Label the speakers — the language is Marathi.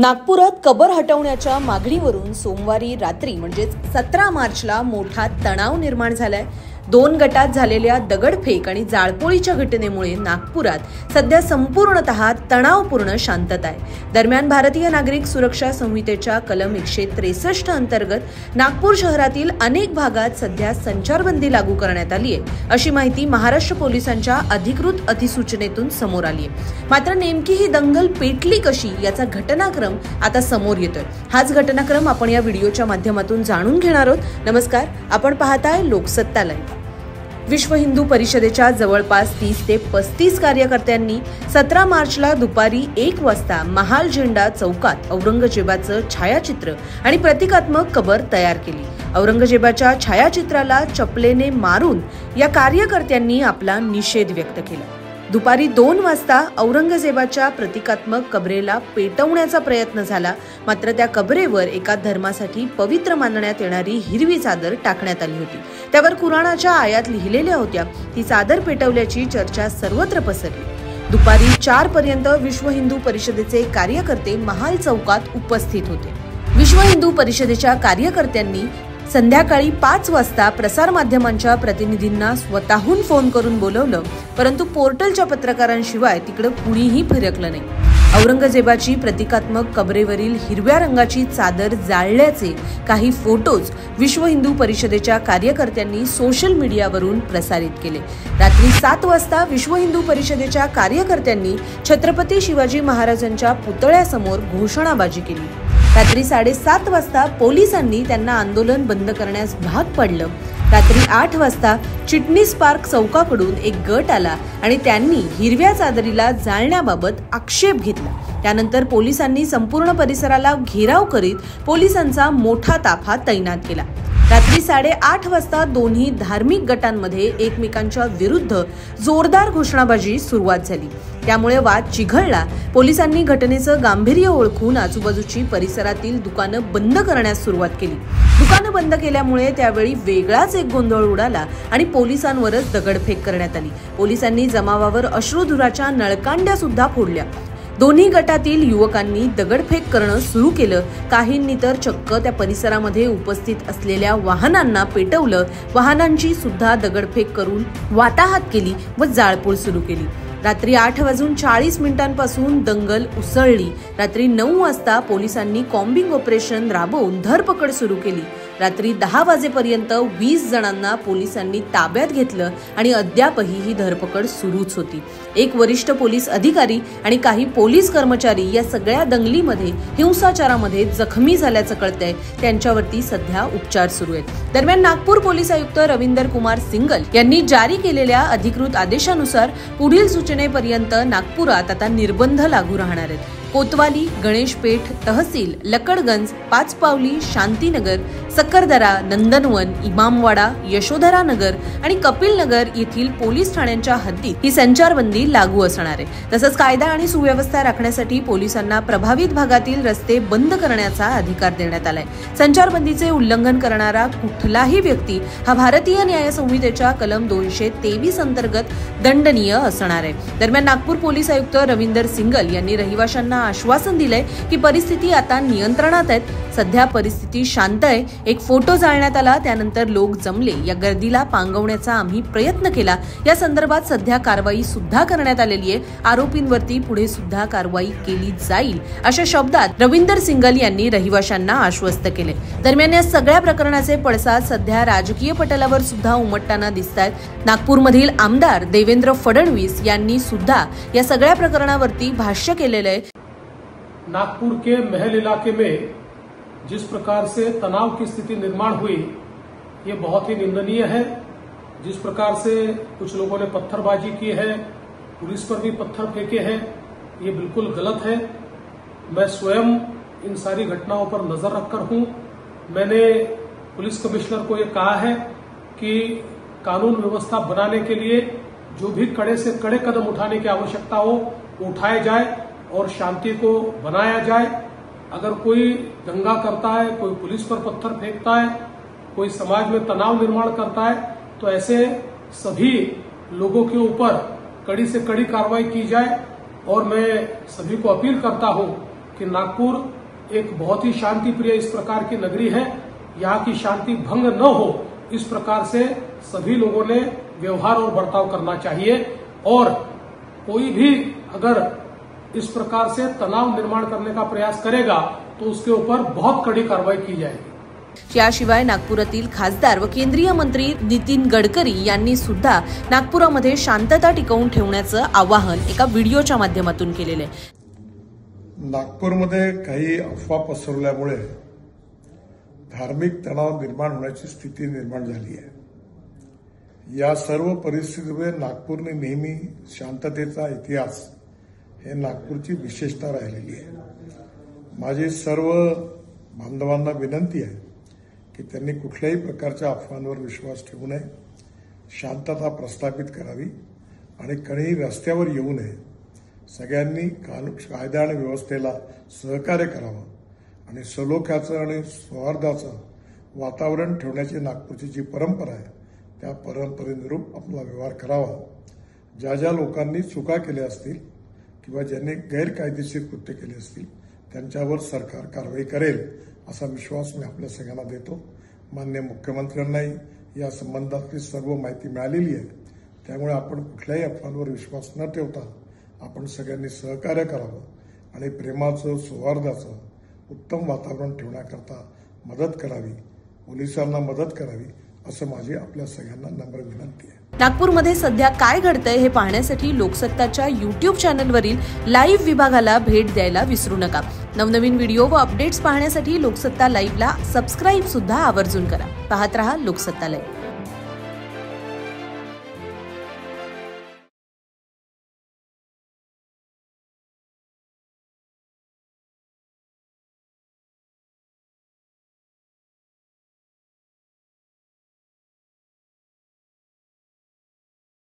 Speaker 1: नागपुरात कबर हटवण्याच्या मागणीवरून सोमवारी रात्री म्हणजेच 17 मार्चला मोठा तणाव निर्माण झालाय। 2 गटात झालेल्या दगडफेक आणि जाळपोळीच्या घटनेमुळे नागपुरात सध्या संपूर्णतः तणावपूर्ण शांतता आहे। दरम्यान भारतीय नागरिक सुरक्षा संहितेच्या कलम 163 अंतर्गत नागपूर शहरातील अनेक भागात सध्या संचारबंदी लागू करण्यात आली आहे, अशी माहिती महाराष्ट्र पोलिसांच्या अधिकृत अधिसूचनेतून समोर आली आहे। मात्र नेमकी ही दंगल पेटली कशी याचा घटनाक्रम आता समोर येतोय। हाच घटनाक्रम आपण या व्हिडिओच्या माध्यमातून जाणून घेणार आहोत। नमस्कार, आपण पाहताय लोकसत्ता लाईव्ह। विश्व हिंदू परिषदेच्या जवळपास 30 ते 35 कार्यकर्त्यांनी 17 मार्चला दुपारी 1 वाजता महाल झेंडा चौकात औरंगजेबाचं छायाचित्र आणि प्रतिकात्मक कबर तयार केली। औरंगजेबाच्या छायाचित्राला चपलेने मारून या कार्यकर्त्यांनी आपला निषेध व्यक्त केला। दुपारी 2 वाजता औरंगजेबाच्या प्रतिकात्मक कबरेला पेटवण्याचा प्रयत्न झाला, मात्र त्या कबरेवर एका धर्मासाठी पवित्र मानण्यात येणारी हिरवी चादर टाकण्यात आली होती। त्यावर कुराणाच्या आयात लिहिलेल्या होत्या। ती चादर पेटवल्याची चर्चा सर्वत्र पसरली। दुपारी 4 पर्यंत विश्व हिंदू परिषदेचे कार्यकर्ते महाल चौकात उपस्थित होते। विश्व हिंदू परिषदेच्या कार्यकर्त्यांनी संध्याकाळी 5 वाजता प्रसारमाध्यमांच्या प्रतिनिधींना स्वतःहून फोन करून बोलवलं, परंतु पोर्टलच्या पत्रकारांशिवाय तिकडे कुणीही फिरकलं नाही। औरंगजेबाची प्रतिकात्मक कबरेवरील हिरव्या रंगाची चादर जाळल्याचे काही फोटोज विश्व हिंदू परिषदेच्या कार्यकर्त्यांनी सोशल मीडियावरून प्रसारित केले। रात्री 7 वाजता विश्व हिंदू परिषदेच्या कार्यकर्त्यांनी छत्रपती शिवाजी महाराजांच्या पुतळ्यासमोर घोषणाबाजी केली। रात्री 7:30 वाजता पोलिसांनी त्यांना आंदोलन बंद करण्यास भाग पाडलं। रात्री 8 वाजता चिटणीस पार्क चौकाकडून एक गट आला आणि त्यांनी हिरव्या चादरीला जाळण्याबाबत आक्षेप घेतला। त्यानंतर पोलिसांनी संपूर्ण परिसराला घेराव करीत पोलिसांचा मोठा ताफा तैनात केला। रात्री 8:30 वाजता दोन्ही धार्मिक गटांमध्ये एकमेकांच्या विरुद्ध जोरदार घोषणाबाजी सुरुवात झाली। त्यामुळे वाद चिघळला। पोलिसांनी घटनेचं गांभीर्य ओळखून आजूबाजूची परिसरातील दुकानं बंद करण्यास सुरुवात केली। दुकानं बंद केल्यामुळे त्यावेळी वेगळाच एक गोंधळ उडाला आणि पोलिसांवरच दगडफेक करण्यात आली। पोलिसांनी जमावावर अश्रुधुराच्या नळकांड्या सुद्धा फोडल्या। दोन्ही गटातील युवकांनी दगडफेक करणं सुरू केलं। काहींनी तर चक्क त्या परिसरामध्ये उपस्थित असलेल्या वाहनांना पेटवलं। वाहनांची सुद्धा दगडफेक करून वाताहात केली व जाळपोळ सुरू केली। रात्री 8:40 पासून दंगल उसळली। रात्री 9 वाजता पोलिसांनी कॉम्बिंग ऑपरेशन राबवून धरपकड सुरू केली। रात्री 10 वाजेपर्यंत 20 जणांना पोलिसांनी ताब्यात घेतलं आणि अद्यापही ही धरपकड सुरूच होती। एक वरिष्ठ पोलीस अधिकारी आणि काही पोलीस कर्मचारी या सगळ्या दंगलीमध्ये हिंसाचारामध्ये जखमी झाल्याचं कळतंय। त्यांच्यावरती सध्या उपचार सुरू आहेत। दरम्यान नागपूर पोलीस आयुक्त रविंदर कुमार सिंगल यांनी जारी केलेल्या अधिकृत आदेशानुसार पुढील सूचनेपर्यंत नागपुरात आता निर्बंध लागू राहणार आहेत। कोतवाली, गणेशपेठ, तहसील, लकडगंज, पाचपावली, शांतीनगर, सक्करदरा, नंदनवन, इमामवाडा, यशोधरा नगर आणि कपिल नगर येथील पोलीस ठाण्यांच्या हद्दीत ही संचारबंदी लागू असणार आहे। तसंच कायदा आणि सुव्यवस्था राखण्यासाठी पोलिसांना प्रभावित भागातील रस्ते बंद करण्याचा अधिकार देण्यात आलाय। संचारबंदीचे उल्लंघन करणारा कुठलाही व्यक्ती हा भारतीय न्याय संहितेच्या कलम 223 अंतर्गत दंडनीय असणार आहे। दरम्यान नागपूर पोलीस आयुक्त रविंदर सिंगल यांनी रहिवाशांना आश्वासन दिलंय की परिस्थिती आता नियंत्रणात आहे। सध्या परिस्थिती शांत आहे। एक फोटो जाळण्यात आला, त्यानंतर लोक जमले। या गर्दीला पांगवण्याचा आम्ही प्रयत्न केला। या संदर्भात सध्या कारवाई सुद्धा करण्यात आलेली आहे। आरोपींवरती पुढे सुद्धा कारवाई केली जाईल, अशा शब्दात रविंदर सिंगल यांनी रहिवाशांना आश्वस्त केले। दरम्यान या सगळ्या प्रकरणाचे पडसाद सध्या राजकीय पटलावर सुद्धा उमटताना दिसतात। नागपूरमधील आमदार देवेंद्र फडणवीस यांनी सुद्धा या सगळ्या प्रकरणावरती भाष्य केलेलं आहे।
Speaker 2: नागपुर के महल इलाके में जिस प्रकार से तनाव की स्थिति निर्माण हुई, ये बहुत ही निंदनीय है। जिस प्रकार से कुछ लोगों ने पत्थरबाजी की है, पुलिस पर भी पत्थर फेंके हैं, ये बिल्कुल गलत है। मैं स्वयं इन सारी घटनाओं पर नजर रखकर हूं। मैंने पुलिस कमिश्नर को ये कहा है कि कानून व्यवस्था बनाने के लिए जो भी कड़े से कड़े कदम उठाने की आवश्यकता हो वो उठाए जाए और शांति को बनाया जाए। अगर कोई दंगा करता है, कोई पुलिस पर पत्थर फेंकता है, कोई समाज में तनाव निर्माण करता है, तो ऐसे सभी लोगों के ऊपर कड़ी से कड़ी कार्रवाई की जाए। और मैं सभी को अपील करता हूं कि नागपुर एक बहुत ही शांति प्रिय इस प्रकार की नगरी है। यहाँ की शांति भंग न हो इस प्रकार से सभी लोगों ने व्यवहार और बर्ताव करना चाहिए और कोई भी अगर इस प्रकार से तनाव निर्माण करने का प्रयास करेगा तो उसके ऊपर बहुत कड़ी कार्रवाई की जाएगी।
Speaker 1: याशिवाय नागपुरातील खासदार व केंद्रीय मंत्री नितीन गडकरी यांनी सुद्धा नागपुरामध्ये शांतता टिकवून ठेवण्याचं आवाहन एका व्हिडिओच्या माध्यमातून केलेले आहे।
Speaker 3: नागपूरमध्ये काही अफवा पसरवल्यामुळे धार्मिक तणाव निर्माण होण्याची स्थिती निर्माण झाली आहे। या सर्व परिस्थितीमुळे नागपूरने नेहमी शांततेचा इतिहास हे नागपूरची विशेषता राहिलेली आहे। माझी सर्व बांधवांना विनंती आहे की त्यांनी कुठल्याही प्रकारच्या अफवांवर विश्वास ठेवू नये, शांतता प्रस्थापित करावी आणि कोणीही रस्त्यावर येऊ नये। सगळ्यांनी कायदा आणि व्यवस्थेला सहकार्य करावं आणि सलोख्याचं आणि सौहार्दाचं वातावरण ठेवण्याची नागपूरची जी परंपरा आहे त्या परंपरेनुरूप आपला व्यवहार करावा। ज्या ज्या लोकांनी चुका केल्या असतील किंवा ज्यांनी गैरकायदेशीर कृत्य केले असतील त्यांच्यावर सरकार कारवाई करेल असा विश्वास मी आपल्या सगळ्यांना देतो। माननीय मुख्यमंत्र्यांनाही या संबंधातली सर्व माहिती मिळालेली आहे, त्यामुळे आपण कुठल्याही अफवांवर विश्वास न ठेवता आपण सगळ्यांनी सहकार्य करावं आणि प्रेमाचं सौहार्दाचं उत्तम वातावरण ठेवण्याकरता मदत करावी, पोलिसांना मदत करावी असं माझी आपल्या सगळ्यांना नम्र विनंती आहे।
Speaker 1: नागपूरमध्ये सध्या काय घडतंय हे पाहण्यासाठी लोकसत्ताच्या YouTube चॅनलवरील लाईव्ह विभागाला भेट द्यायला विसरू नका। नवनवीन व्हिडिओ व अपडेट्स पाहण्यासाठी लोकसत्ता लाईव्हला सबस्क्राईब सुद्धा आवर्जून करा। पाहत रहा लोकसत्ता लाईव्ह।